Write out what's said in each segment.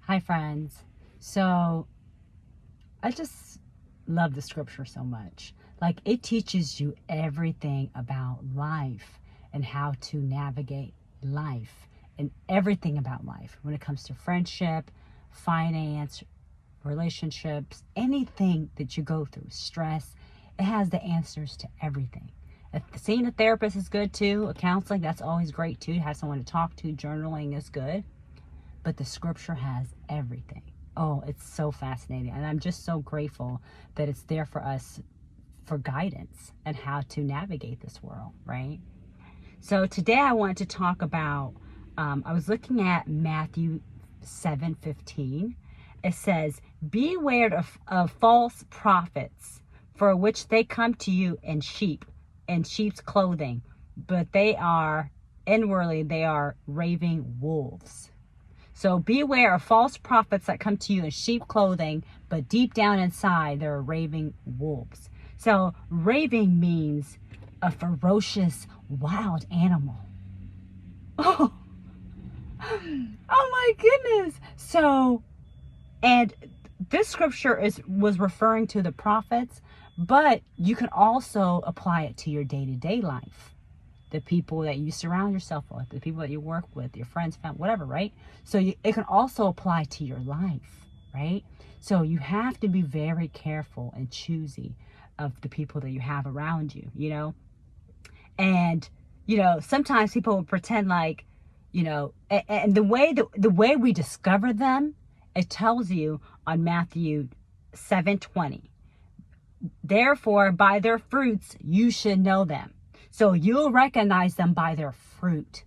Hi, friends. So, I just love the scripture so much. Like, it teaches you everything about life and how to navigate life and everything about life when it comes to friendship, finance, relationships, anything that you go through, stress. It has the answers to everything. Seeing a therapist is good too, a counseling, that's always great too. To have someone to talk to, journaling is good. But the scripture has everything. Oh, it's so fascinating. And I'm just so grateful that it's there for us for guidance and how to navigate this world, right? So today I want to talk about, I was looking at Matthew 7:15. It says, beware of false prophets, for which they come to you in sheep's clothing, but inwardly they are raving wolves. So beware of false prophets that come to you in sheep clothing, but deep down inside they're raving wolves. So raving means a ferocious wild animal. Oh, oh my goodness. So, and this scripture was referring to the prophets, but you can also apply it to your day-to-day life. The people that you surround yourself with, the people that you work with, your friends, family, whatever, right? So it can also apply to your life, right? So you have to be very careful and choosy of the people that you have around you, And, sometimes people will pretend like, and the way we discover them, it tells you on Matthew 7:20. Therefore, by their fruits, you should know them. So you'll recognize them by their fruit,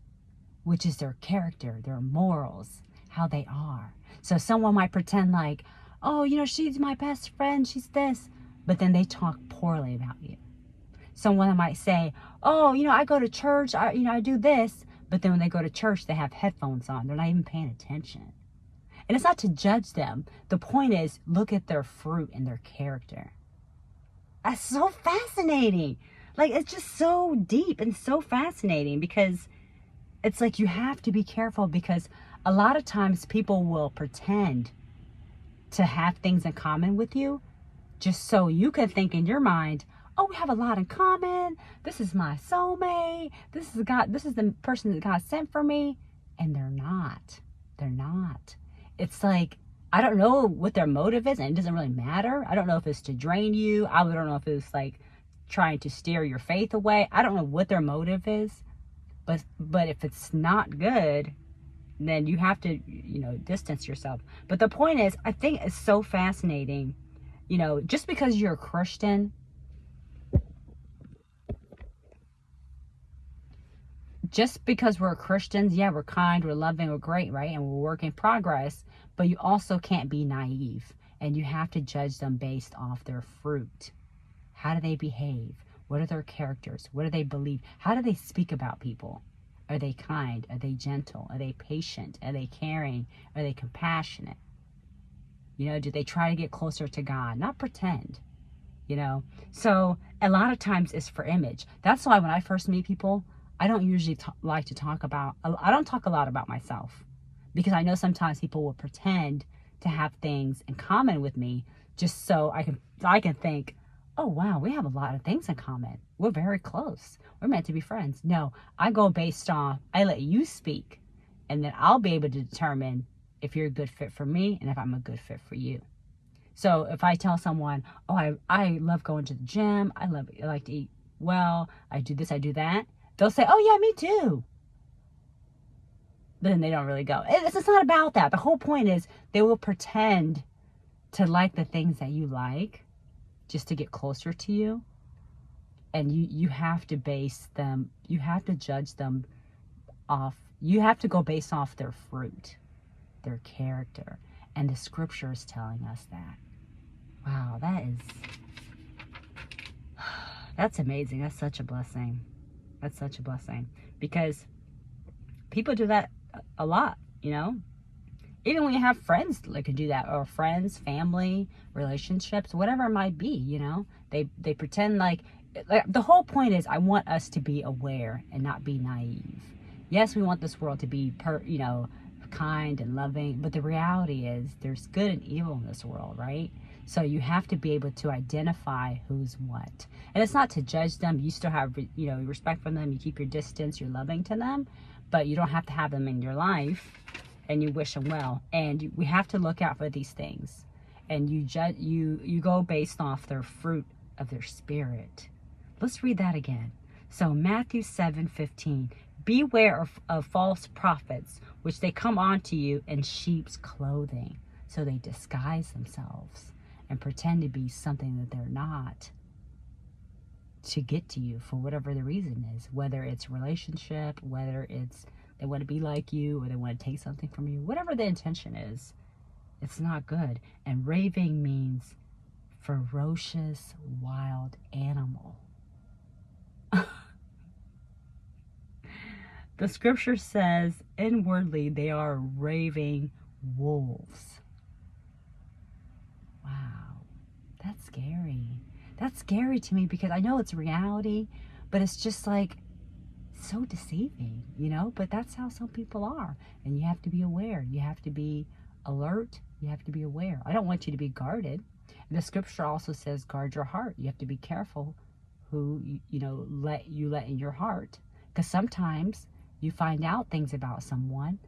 which is their character, their morals, how they are. So someone might pretend like, oh, she's my best friend, she's this, but then they talk poorly about you. Someone might say, oh, I go to church, I do this, but then when they go to church, they have headphones on. They're not even paying attention. And it's not to judge them. The point is, look at their fruit and their character. That's so fascinating. Like, it's just so deep and so fascinating because it's like you have to be careful because a lot of times people will pretend to have things in common with you just so you can think in your mind, oh, we have a lot in common. This is my soulmate. This is God. This is the person that God sent for me. And they're not. They're not. It's like, I don't know what their motive is, and it doesn't really matter. I don't know if it's to drain you. I don't know if it's like trying to steer your faith away. I don't know what their motive is, but if it's not good, then you have to, distance yourself. But the point is, I think it's so fascinating, just because you're a Christian, just because we're Christians, yeah, we're kind, we're loving, we're great, right? And we're work in progress, but you also can't be naive and you have to judge them based off their fruit. How do they behave? What are their characters? What do they believe? How do they speak about people? Are they kind? Are they gentle? Are they patient? Are they caring? Are they compassionate? Do they try to get closer to God? Not pretend, So a lot of times it's for image. That's why when I first meet people, I don't usually like to talk about, I don't talk a lot about myself because I know sometimes people will pretend to have things in common with me just so I can think, oh wow, we have a lot of things in common. We're very close. We're meant to be friends. No, I go based on, I let you speak and then I'll be able to determine if you're a good fit for me and if I'm a good fit for you. So if I tell someone, oh, I love going to the gym. I like to eat well. I do this, I do that. They'll say, oh yeah, me too. But then they don't really go. It's not about that. The whole point is they will pretend to like the things that you like just to get closer to you. And you have to base them, you have to judge them off, you have to go based off their fruit, their character. And the scripture is telling us that. Wow, that's amazing. That's such a blessing. That's such a blessing because people do that a lot, Even when you have friends that can do that, or friends, family, relationships, whatever it might be, they pretend like the whole point is I want us to be aware and not be naive. Yes, we want this world to be kind and loving, but the reality is there's good and evil in this world, right? So you have to be able to identify who's what. And it's not to judge them. You still have, respect for them. You keep your distance. You're loving to them, but you don't have to have them in your life, and you wish them well. And we have to look out for these things. And you go based off their fruit of their spirit. Let's read that again. So Matthew 7:15. Beware of false prophets, which they come onto you in sheep's clothing. So they disguise themselves and pretend to be something that they're not, to get to you for whatever the reason is, whether it's relationship, whether it's they want to be like you or they want to take something from you, whatever the intention is, it's not good. And raving means ferocious wild animal. The scripture says inwardly they are raving wolves. Wow, that's scary. That's scary to me because I know it's reality, but it's just like so deceiving, but that's how some people are. And you have to be aware. You have to be alert. You have to be aware. I don't want you to be guarded. And the scripture also says guard your heart. You have to be careful who let in your heart, because sometimes you find out things about someone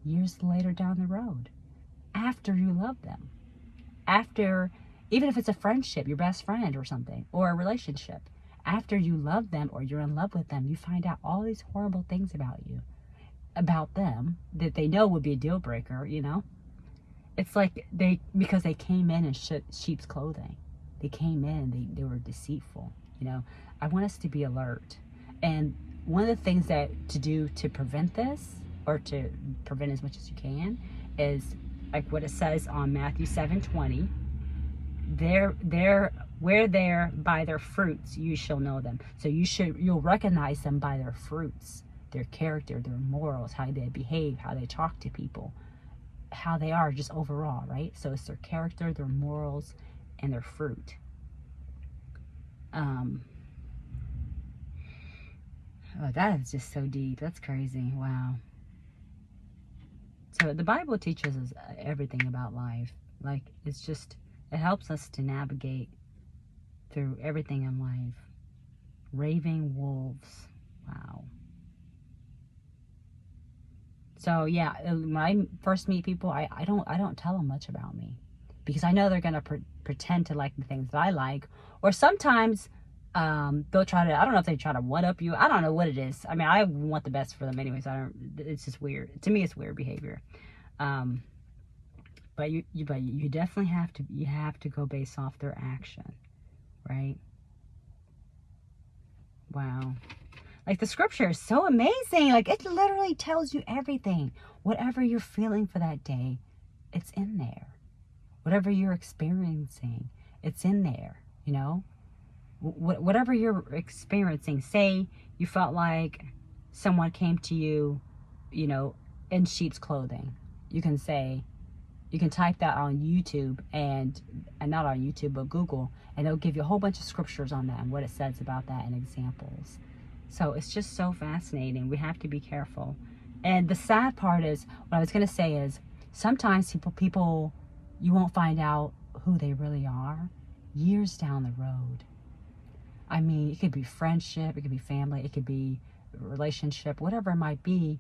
years later down the road after you love them, after, even if it's a friendship, your best friend or something, or a relationship, after you love them or you're in love with them, you find out all these horrible things about you, about them, that they know would be a deal breaker. It's like because they came in sheep's clothing. They came in, they were deceitful. I want us to be alert. And one of the things to do to prevent this, or to prevent as much as you can, is like what it says on Matthew 7:20. Where they're by their fruits you shall know them. So you'll recognize them by their fruits, their character, their morals, how they behave, how they talk to people, how they are just overall, right? So it's their character, their morals, and their fruit. Oh, that is just so deep. That's crazy. Wow. So the Bible teaches us everything about life. Like, it helps us to navigate through everything in life. Raving wolves. Wow. So yeah, when I first meet people, I don't tell them much about me, because I know they're gonna pretend to like the things that I like, or sometimes they'll try to, I don't know if they try to one up you. I don't know what it is. I mean, I want the best for them anyways. It's just weird. To me, it's weird behavior. But you definitely have to go based off their action, right? Wow. Like, the scripture is so amazing. Like, it literally tells you everything. Whatever you're feeling for that day, it's in there. Whatever you're experiencing, it's in there, Whatever you're experiencing, say you felt like someone came to you, in sheep's clothing. You can type that on YouTube, and not on YouTube, but Google, and they'll give you a whole bunch of scriptures on that and what it says about that and examples. So it's just so fascinating. We have to be careful. And the sad part is, what I was going to say is, sometimes people, you won't find out who they really are years down the road. I mean, it could be friendship, it could be family, it could be relationship, whatever it might be.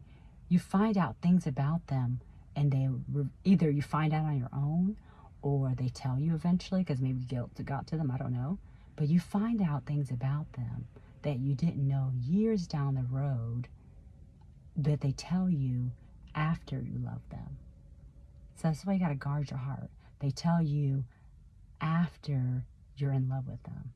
You find out things about them, and either you find out on your own, or they tell you eventually, because maybe guilt got to them, I don't know. But you find out things about them that you didn't know years down the road, that they tell you after you love them. So that's why you got to guard your heart. They tell you after you're in love with them.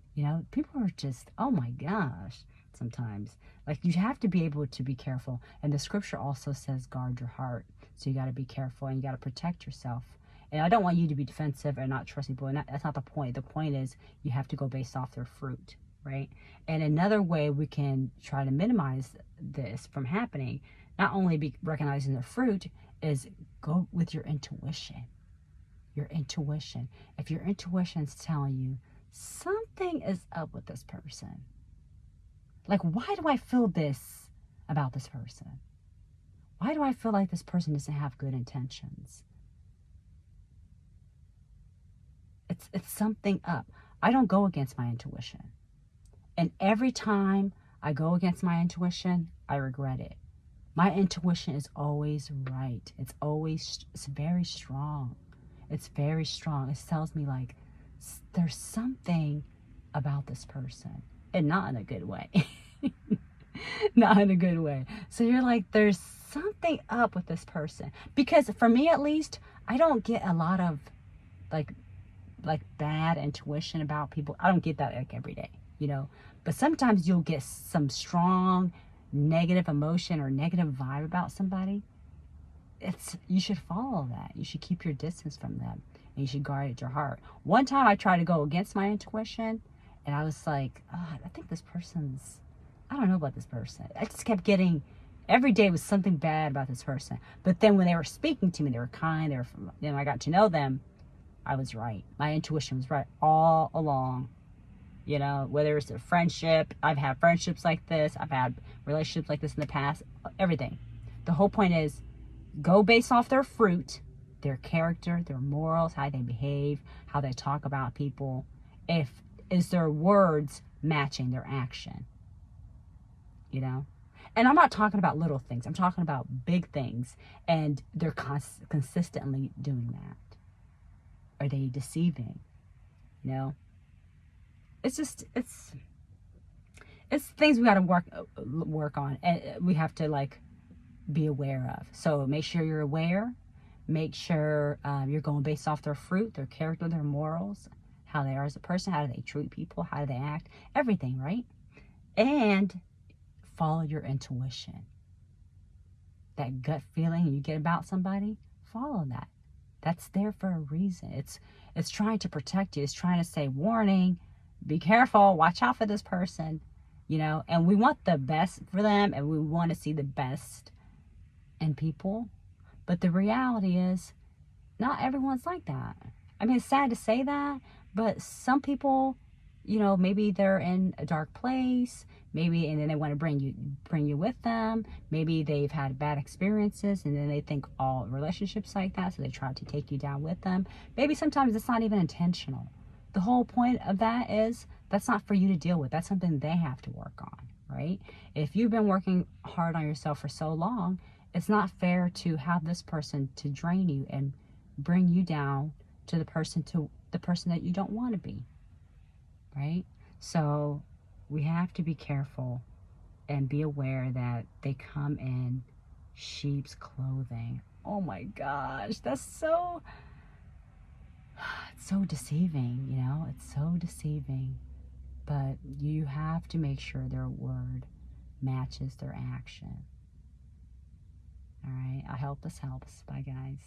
People are just, oh my gosh, sometimes. Like, you have to be able to be careful. And the scripture also says guard your heart. So you got to be careful, and you got to protect yourself. And I don't want you to be defensive and not trust people. And that's not the point. The point is, you have to go based off their fruit, right? And another way we can try to minimize this from happening, not only be recognizing their fruit, is go with your intuition. Your intuition. If your intuition's telling you something is up with this person, like, why do I feel this about this person? Why do I feel like this person doesn't have good intentions? It's something up. I don't go against my intuition. And every time I go against my intuition, I regret it. My intuition is always right. It's very strong. It's very strong. It tells me like there's something about this person, and not in a good way. Not in a good way. So you're like, there's something up with this person. Because for me at least, I don't get a lot of like bad intuition about people. I don't get that like every day, you know. But sometimes you'll get some strong negative emotion or negative vibe about somebody. You should follow that. You should keep your distance from them, and you should guard at your heart. One time I tried to go against my intuition, and I was like, oh, I think this person's, I don't know about this person. I just kept getting, every day was something bad about this person. But then when they were speaking to me, they were kind, I got to know them, I was right. My intuition was right all along. You know, whether it's a friendship, I've had friendships like this, I've had relationships like this in the past, everything. The whole point is go based off their fruit, their character, their morals, how they behave, how they talk about people. Is their words matching their action? You know? And I'm not talking about little things. I'm talking about big things. And they're consistently doing that. Are they deceiving? You know? It's things we got to work on, and we have to like be aware of. So make sure you're aware. Make sure you're going based off their fruit, their character, their morals, how they are as a person, how do they treat people, how do they act, everything, right? And follow your intuition. That gut feeling you get about somebody, follow that. That's there for a reason. It's trying to protect you. It's trying to say, warning, be careful, watch out for this person, you know. And we want the best for them, and we want to see the best in people. But the reality is, not everyone's like that. I mean, it's sad to say that, but some people, you know, maybe they're in a dark place, maybe, and then they want to bring you with them. Maybe they've had bad experiences, and then they think all relationships like that, so they try to take you down with them. Maybe sometimes it's not even intentional. The whole point of that is that's not for you to deal with. That's something they have to work on, right? If you've been working hard on yourself for so long, it's not fair to have this person to drain you and bring you down to the person that you don't want to be, right? So we have to be careful and be aware that they come in sheep's clothing. Oh my gosh, that's so, it's so deceiving, you know? It's so deceiving. But you have to make sure their word matches their action. All right, I hope this helps. Bye, guys.